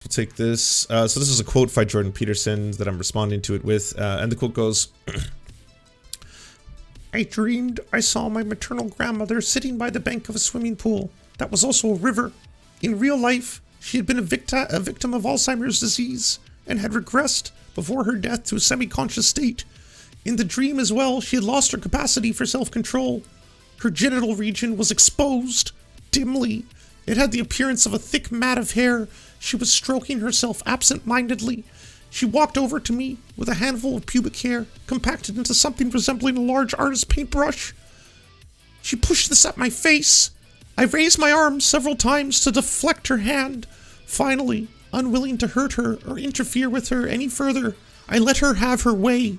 We'll take this. So this is a quote by Jordan Peterson that I'm responding to it with, and the quote goes, I dreamed I saw my maternal grandmother sitting by the bank of a swimming pool that was also a river. In real life, she had been a victim of Alzheimer's disease and had regressed before her death to a semi-conscious state. In the dream as well, she had lost her capacity for self-control. Her genital region was exposed, dimly. It had the appearance of a thick mat of hair. She was stroking herself absent-mindedly. She walked over to me with a handful of pubic hair compacted into something resembling a large artist's paintbrush. She pushed this at my face. I raised my arm several times to deflect her hand. Finally, unwilling to hurt her or interfere with her any further, I let her have her way.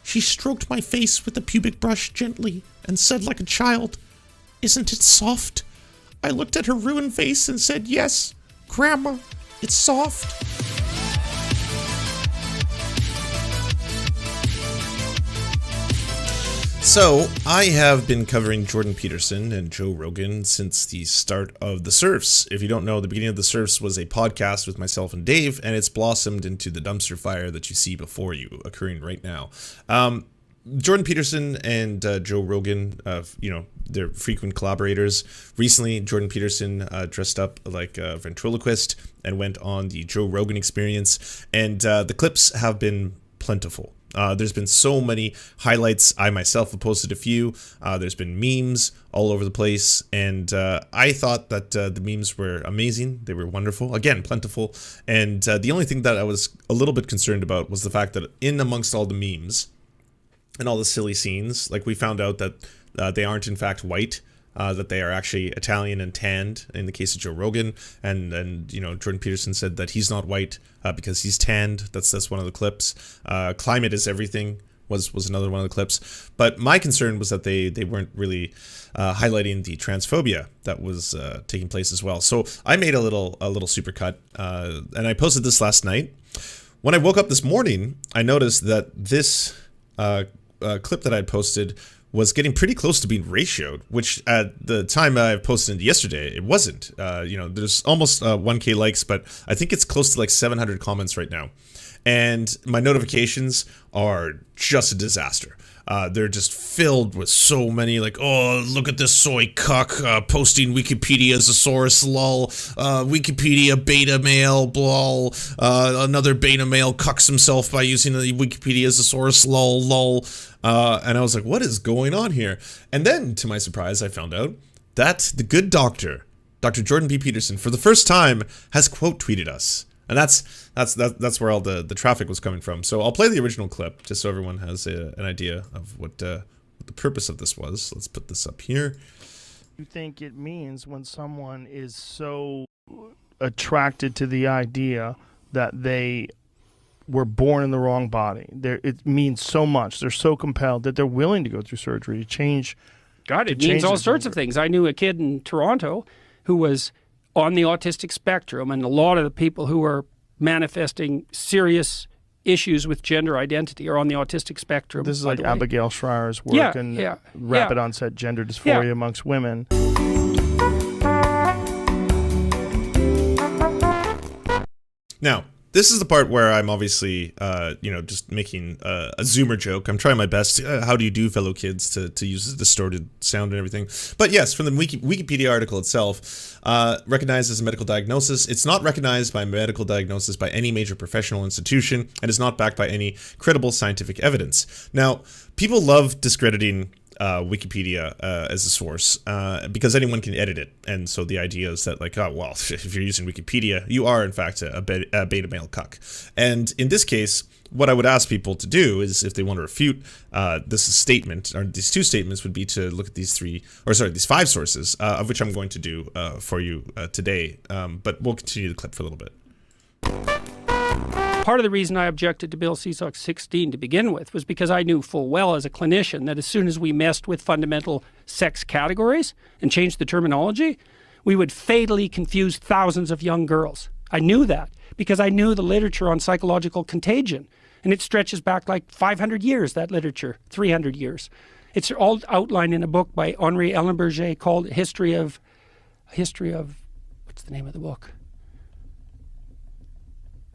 She stroked my face with the pubic brush gently and said like a child, "Isn't it soft?" I looked at her ruined face and said, "Yes, Grandma, it's soft." So, I have been covering Jordan Peterson and Joe Rogan since the start of the Serfs. If you don't know, the beginning of the Serfs was a podcast with myself and Dave, and it's blossomed into the dumpster fire that you see before you, occurring right now. Jordan Peterson and Joe Rogan, they're frequent collaborators. Recently, Jordan Peterson dressed up like a ventriloquist and went on the Joe Rogan Experience, and the clips have been plentiful. There's been so many highlights. I myself have posted a few. There's been memes all over the place, and I thought that the memes were amazing. They were wonderful. Again, plentiful. And the only thing that I was a little bit concerned about was the fact that in amongst all the memes and all the silly scenes, like we found out that they aren't in fact white. That they are actually Italian and tanned in the case of Joe Rogan, and Jordan Peterson said that he's not white because he's tanned. That's one of the clips. Climate is everything was another one of the clips. But my concern was that they weren't really highlighting the transphobia that was taking place as well. So I made a little supercut, and I posted this last night. When I woke up this morning, I noticed that this clip that I had posted was getting pretty close to being ratioed, which at the time I posted yesterday, it wasn't. There's almost 1K likes, but I think it's close to like 700 comments right now. And my notifications are just a disaster. They're just filled with so many, like, oh, look at this soy cuck posting Wikipedia's thesaurus, lol, Wikipedia beta male, lol, another beta male cucks himself by using the Wikipedia's thesaurus, lol. And I was like, what is going on here? And then, to my surprise, I found out that the good doctor, Dr. Jordan B. Peterson, for the first time, has quote tweeted us. And that's where all the traffic was coming from. So I'll play the original clip just so everyone has an idea of what the purpose of this was. Let's put this up here. You think it means when someone is so attracted to the idea that they were born in the wrong body? It means so much. They're so compelled that they're willing to go through surgery to change. God, it means all sorts of things. I knew a kid in Toronto who was on the autistic spectrum, and a lot of the people who are manifesting serious issues with gender identity are on the autistic spectrum. This is like Abigail Schreier's work and rapid onset gender dysphoria amongst women. Now, this is the part where I'm obviously, just making a Zoomer joke. I'm trying my best. How do you do, fellow kids, to use the distorted sound and everything. But yes, from the Wikipedia article itself, recognized as a medical diagnosis. It's not recognized by medical diagnosis by any major professional institution and is not backed by any credible scientific evidence. Now, people love discrediting Wikipedia as a source because anyone can edit it, and so the idea is that, like, oh well, if you're using Wikipedia, you are in fact a beta male cuck. And in this case, what I would ask people to do is, if they want to refute this statement, or these two statements, would be to look at these five sources, of which I'm going to do for you today. But we'll continue the clip for a little bit. Part of the reason I objected to Bill C-SOX 16 to begin with was because I knew full well as a clinician that as soon as we messed with fundamental sex categories and changed the terminology, we would fatally confuse thousands of young girls. I knew that because I knew the literature on psychological contagion, and it stretches back like 500 years, that literature, 300 years. It's all outlined in a book by Henri Ellenberger called History of, what's the name of the book?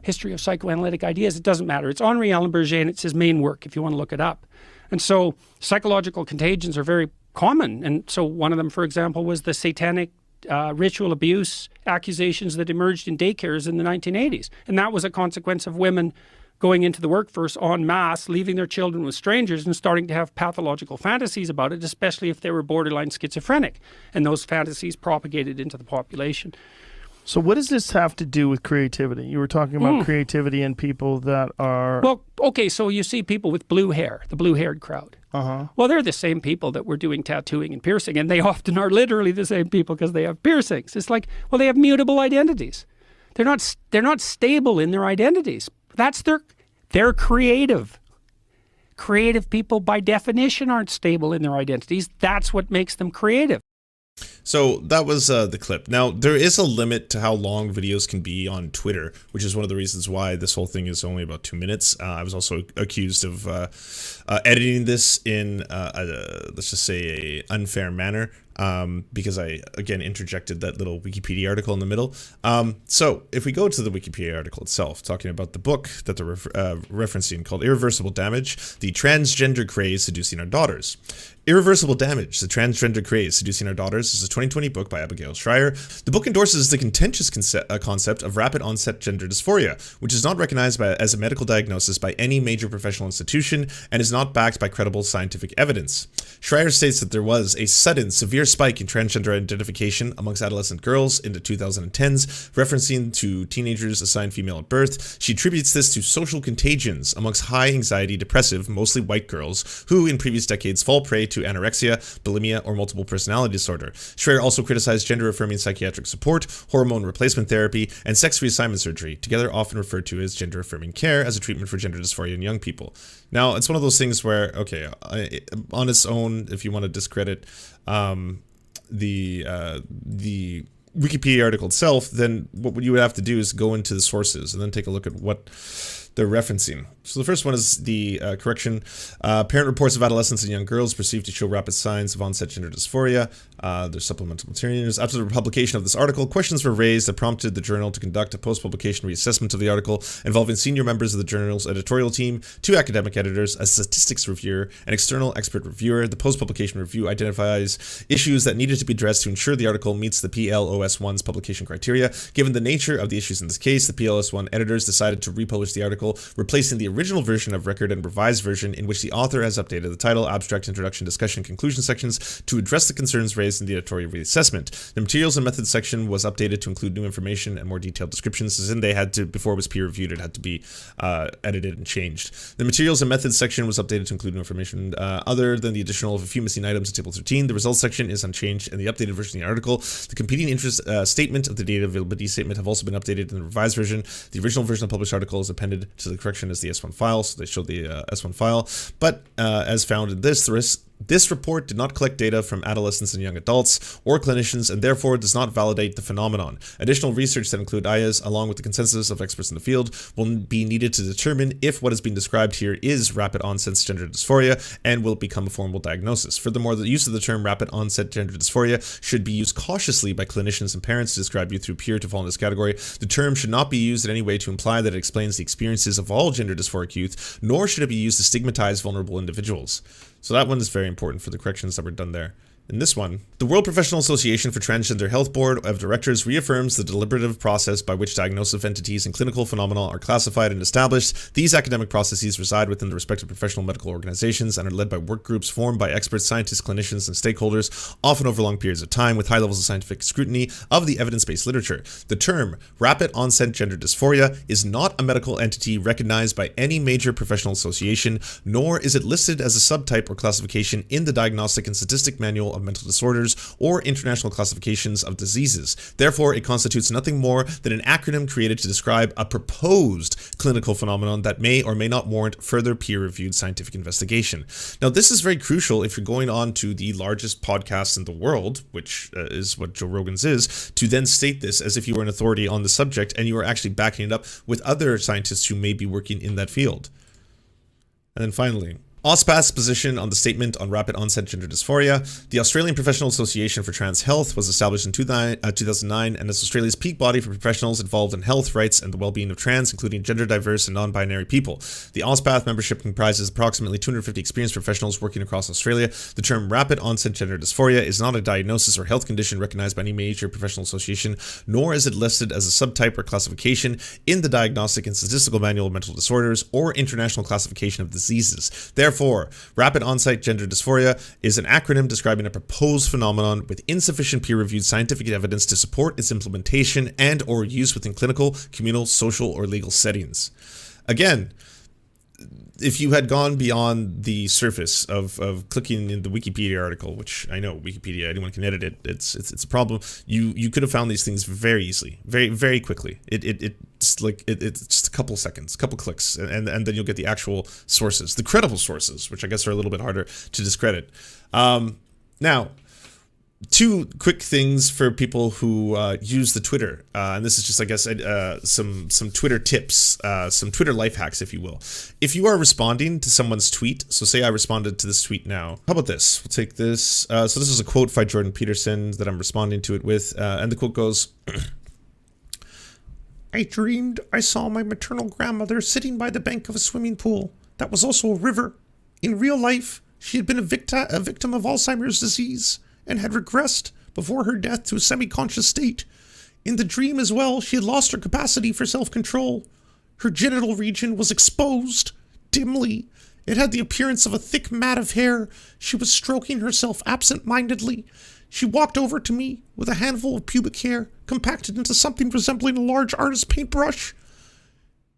History of Psychoanalytic Ideas. It doesn't matter. It's Henri Alain Berger, and it's his main work if you want to look it up. And so psychological contagions are very common. And so one of them, for example, was the satanic ritual abuse accusations that emerged in daycares in the 1980s. And that was a consequence of women going into the workforce en masse, leaving their children with strangers and starting to have pathological fantasies about it, especially if they were borderline schizophrenic. And those fantasies propagated into the population. So what does this have to do with creativity? You were talking about creativity in people that are... Well, okay, so you see people with blue hair, the blue-haired crowd. Well, they're the same people that were doing tattooing and piercing, and they often are literally the same people because they have piercings. It's like, well, they have mutable identities. They're not stable in their identities. They're creative. Creative people, by definition, aren't stable in their identities. That's what makes them creative. So that was the clip. Now, there is a limit to how long videos can be on Twitter, which is one of the reasons why this whole thing is only about 2 minutes. I was also accused of editing this in, let's just say, a unfair manner. Because I, again, interjected that little Wikipedia article in the middle. So if we go to the Wikipedia article itself, talking about the book that they're referencing called Irreversible Damage, the Transgender Craze Seducing Our Daughters. Irreversible Damage, the Transgender Craze Seducing Our Daughters is a 2020 book by Abigail Schreier. The book endorses the contentious concept of rapid onset gender dysphoria, which is not recognized as a medical diagnosis by any major professional institution and is not backed by credible scientific evidence. Schreier states that there was a sudden, severe spike in transgender identification amongst adolescent girls in the 2010s, referencing to teenagers assigned female at birth. She attributes this to social contagions amongst high anxiety, depressive, mostly white girls who in previous decades fall prey to anorexia, bulimia, or multiple personality disorder. Schreier also criticized gender-affirming psychiatric support, hormone replacement therapy, and sex reassignment surgery, together often referred to as gender-affirming care, as a treatment for gender dysphoria in young people. Now, it's one of those things where, okay, on its own, if you want to discredit the Wikipedia article itself, then what you would have to do is go into the sources and then take a look at what they're referencing. So the first one is the correction. Parent reports of adolescents and young girls perceived to show rapid signs of onset gender dysphoria. There's supplemental materials. After the publication of this article, questions were raised that prompted the journal to conduct a post-publication reassessment of the article involving senior members of the journal's editorial team, 2 academic editors, a statistics reviewer, an external expert reviewer. The post-publication review identifies issues that needed to be addressed to ensure the article meets the PLOS1's publication criteria. Given the nature of the issues in this case, the PLOS1 editors decided to republish the article, replacing the original version of record and revised version in which the author has updated the title, abstract, introduction, discussion, conclusion sections to address the concerns raised in the editorial reassessment. The materials and methods section was updated to include new information and more detailed descriptions, as in they had to, before it was peer reviewed, it had to be edited and changed. The materials and methods section was updated to include new information other than the additional of a few missing items in table 13. The results section is unchanged, and the updated version of the article. The competing interest statement of the data availability statement have also been updated in the revised version. The original version of the published article is appended to the correction as the S1 file, so they show the S1 file. But as found in this report did not collect data from adolescents and young adults or clinicians, and therefore does not validate the phenomenon. Additional research that include IAs, along with the consensus of experts in the field, will be needed to determine if what is being described here is rapid onset gender dysphoria and will become a formal diagnosis. Furthermore, the use of the term rapid onset gender dysphoria should be used cautiously by clinicians and parents to describe youth who appear to fall in this category. The term should not be used in any way to imply that it explains the experiences of all gender dysphoric youth, nor should it be used to stigmatize vulnerable individuals. So that one is very important for the corrections that were done there. In this one, the World Professional Association for Transgender Health Board of Directors reaffirms the deliberative process by which diagnosis of entities and clinical phenomena are classified and established. These academic processes reside within the respective professional medical organizations and are led by work groups formed by experts, scientists, clinicians, and stakeholders, often over long periods of time, with high levels of scientific scrutiny of the evidence-based literature. The term rapid onset gender dysphoria is not a medical entity recognized by any major professional association, nor is it listed as a subtype or classification in the Diagnostic and Statistic Manual of Mental Disorders or International Classifications of Diseases. Therefore, it constitutes nothing more than an acronym created to describe a proposed clinical phenomenon that may or may not warrant further peer-reviewed scientific investigation. Now, this is very crucial if you're going on to the largest podcast in the world, which is what Joe Rogan's is, to then state this as if you were an authority on the subject and you are actually backing it up with other scientists who may be working in that field. And then finally, AUSPA's position on the Statement on Rapid Onset Gender Dysphoria. The Australian Professional Association for Trans Health was established in 2009 and is Australia's peak body for professionals involved in health, rights, and the well-being of trans, including gender diverse and non-binary people. The AUSPA membership comprises approximately 250 experienced professionals working across Australia. The term Rapid Onset Gender Dysphoria is not a diagnosis or health condition recognized by any major professional association, nor is it listed as a subtype or classification in the Diagnostic and Statistical Manual of Mental Disorders or International Classification of Diseases. Therefore, rapid onset gender dysphoria is an acronym describing a proposed phenomenon with insufficient peer-reviewed scientific evidence to support its implementation and or use within clinical, communal, social, or legal settings. Again, if you had gone beyond the surface of clicking in the Wikipedia article, which I know Wikipedia, anyone can edit it, it's a problem. You could have found these things very easily, very quickly. It's just a couple seconds, couple clicks, and then you'll get the actual sources, the credible sources, which I guess are a little bit harder to discredit. Now, two quick things for people who use the Twitter, and this is just, I guess, some Twitter tips, some Twitter life hacks, if you will. If you are responding to someone's tweet, so say I responded to this tweet now. How about this? We'll take this. So this is a quote by Jordan Peterson that I'm responding to it with, and the quote goes, "I dreamed I saw my maternal grandmother sitting by the bank of a swimming pool that was also a river. In real life, she had been a victim of Alzheimer's disease and had regressed before her death to a semi-conscious state. In the dream as well, she had lost her capacity for self-control. Her genital region was exposed, dimly. It had the appearance of a thick mat of hair. She was stroking herself absent-mindedly. She walked over to me with a handful of pubic hair, compacted into something resembling a large artist's paintbrush.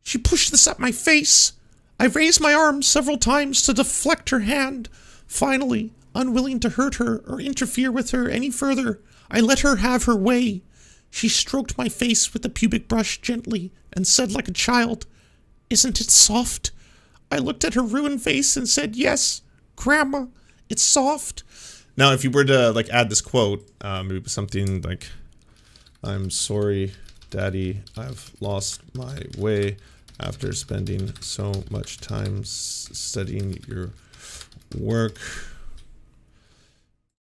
She pushed this at my face. I raised my arm several times to deflect her hand. Finally, unwilling to hurt her or interfere with her any further, I let her have her way. She stroked my face with the pubic brush gently and said like a child, 'Isn't it soft?' I looked at her ruined face and said, 'Yes, Grandma, it's soft.'" Now, if you were to add this quote, maybe something like, "I'm sorry, Daddy, I've lost my way after spending so much time studying your work."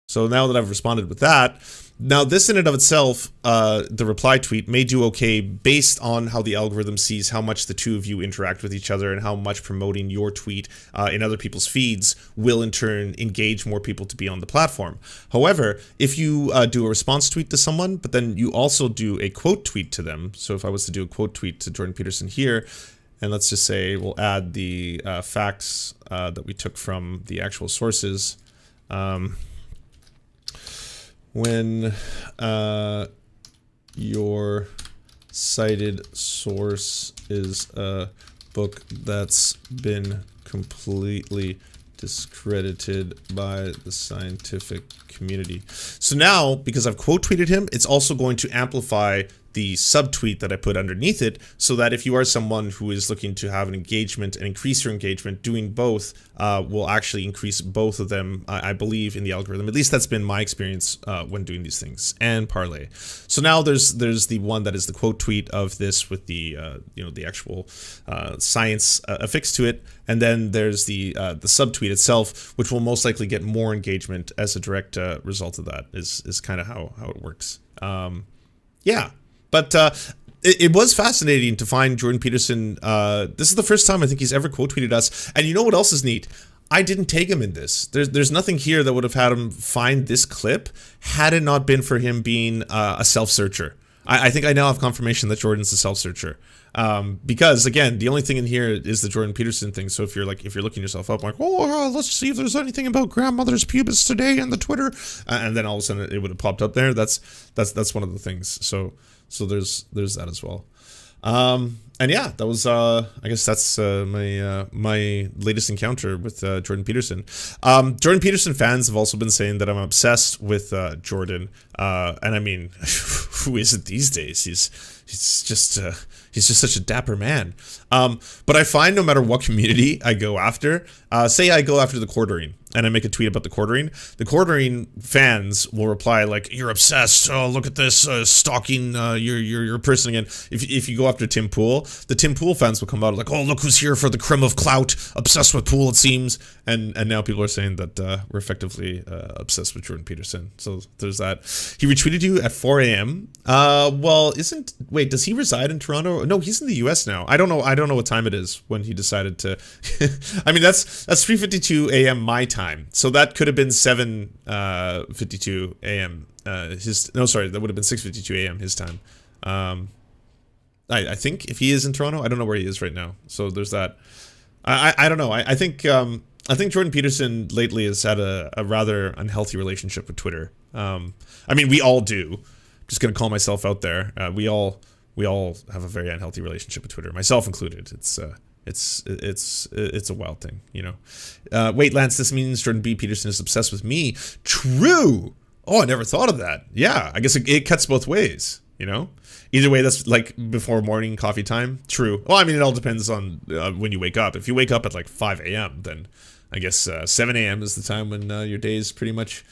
So now that I've responded with that, now this in and of itself, the reply tweet may do okay based on how the algorithm sees how much the two of you interact with each other and how much promoting your tweet in other people's feeds will in turn engage more people to be on the platform. However, if you do a response tweet to someone, but then you also do a quote tweet to them, so if I was to do a quote tweet to Jordan Peterson here, and let's just say we'll add the facts that we took from the actual sources. When your cited source is a book that's been completely discredited by the scientific community. So now, because I've quote tweeted him, it's also going to amplify the subtweet that I put underneath it, so that if you are someone who is looking to have an engagement and increase your engagement, doing both will actually increase both of them, I believe, in the algorithm. At least that's been my experience when doing these things. And parlay. So now there's the one that is the quote tweet of this with the the actual science affixed to it, and then there's the subtweet itself, which will most likely get more engagement as a direct result of that. Is kind of how it works. Yeah. But it was fascinating to find Jordan Peterson. This is the first time I think he's ever quote tweeted us. And you know what else is neat? I didn't tag him in this. There's nothing here that would have had him find this clip had it not been for him being a self-searcher. I think I now have confirmation that Jordan's a self-searcher. Because again, the only thing in here is the Jordan Peterson thing. So if you're looking yourself up, like, oh, let's see if there's anything about grandmother's pubis today on the Twitter, and then all of a sudden it would have popped up there. That's one of the things. So there's that as well. And yeah, that was I guess that's my latest encounter with Jordan Peterson. Jordan Peterson fans have also been saying that I'm obsessed with Jordan, and I mean, who isn't these days? he's just such a dapper man. But I find no matter what community I go after, say I go after the quartering and I make a tweet about the quartering fans will reply like, "You're obsessed. Oh, look at this stalking your person again." If you go after Tim Pool, the Tim Pool fans will come out like, "Oh, look who's here for the creme of clout, obsessed with Pool it seems." And now people are saying that we're effectively obsessed with Jordan Peterson. So there's that. He retweeted you at 4 a.m. Wait, does he reside in Toronto? No, he's in the US now. I don't know what time it is when he decided to. I mean, that's 3:52 a.m. my time. So that could have been 7:52 a.m. That would have been 6:52 a.m. his time. I think if he is in Toronto, I don't know where he is right now. So there's that. I don't know. I think Jordan Peterson lately has had a rather unhealthy relationship with Twitter. I mean, we all do. I'm just gonna call myself out there. We all have a very unhealthy relationship with Twitter, myself included. It's a wild thing, you know. Wait, Lance, this means Jordan B. Peterson is obsessed with me. True. Oh, I never thought of that. Yeah, I guess it cuts both ways, you know. Either way, that's like before morning coffee time. True. Well, I mean, it all depends on when you wake up. If you wake up at like 5 a.m., then I guess 7 a.m. is the time when your day is pretty much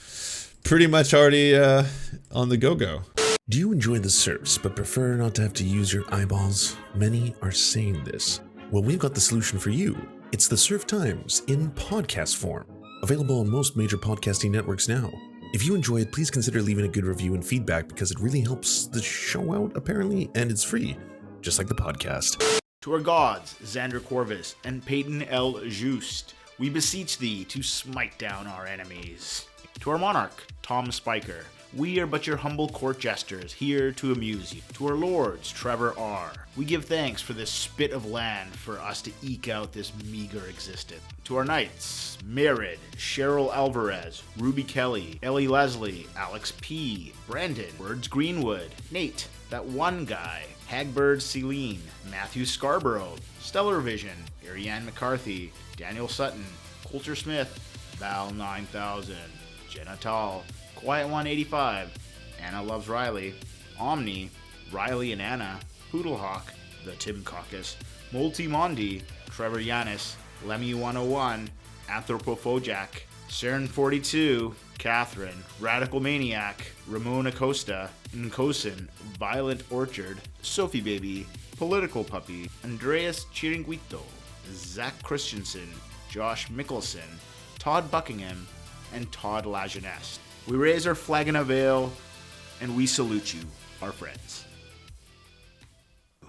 already on the go-go. Do you enjoy the Serfs but prefer not to have to use your eyeballs? Many are saying this. Well, we've got the solution for you. It's the Serf Times in podcast form, available on most major podcasting networks now. If you enjoy it, please consider leaving a good review and feedback because it really helps the show out, apparently, and it's free, just like the podcast. To our gods, Xander Corvus and Peyton L. Just, we beseech thee to smite down our enemies. To our monarch, Tom Spiker, we are but your humble court jesters, here to amuse you. To our lords, Trevor R., we give thanks for this spit of land for us to eke out this meager existence. To our knights, Merid, Cheryl Alvarez, Ruby Kelly, Ellie Leslie, Alex P., Brandon, Words Greenwood, Nate, that one guy, Hagbird Celine, Matthew Scarborough, Stellar Vision, Ariane McCarthy, Daniel Sutton, Coulter Smith, Val 9000, Jenna Tall, Quiet 185, Anna Loves Riley, Omni, Riley and Anna, Poodlehawk, The Tim Caucus, Multi Mondi, Trevor Yanis, Lemmy 101, Anthropophojack, Saren 42, Catherine, Radical Maniac, Ramon Acosta, Nkosin, Violent Orchard, Sophie Baby, Political Puppy, Andreas Chiringuito, Zach Christensen, Josh Mickelson, Todd Buckingham, and Todd Lajeunesse. We raise our flag in a veil, and we salute you, our friends.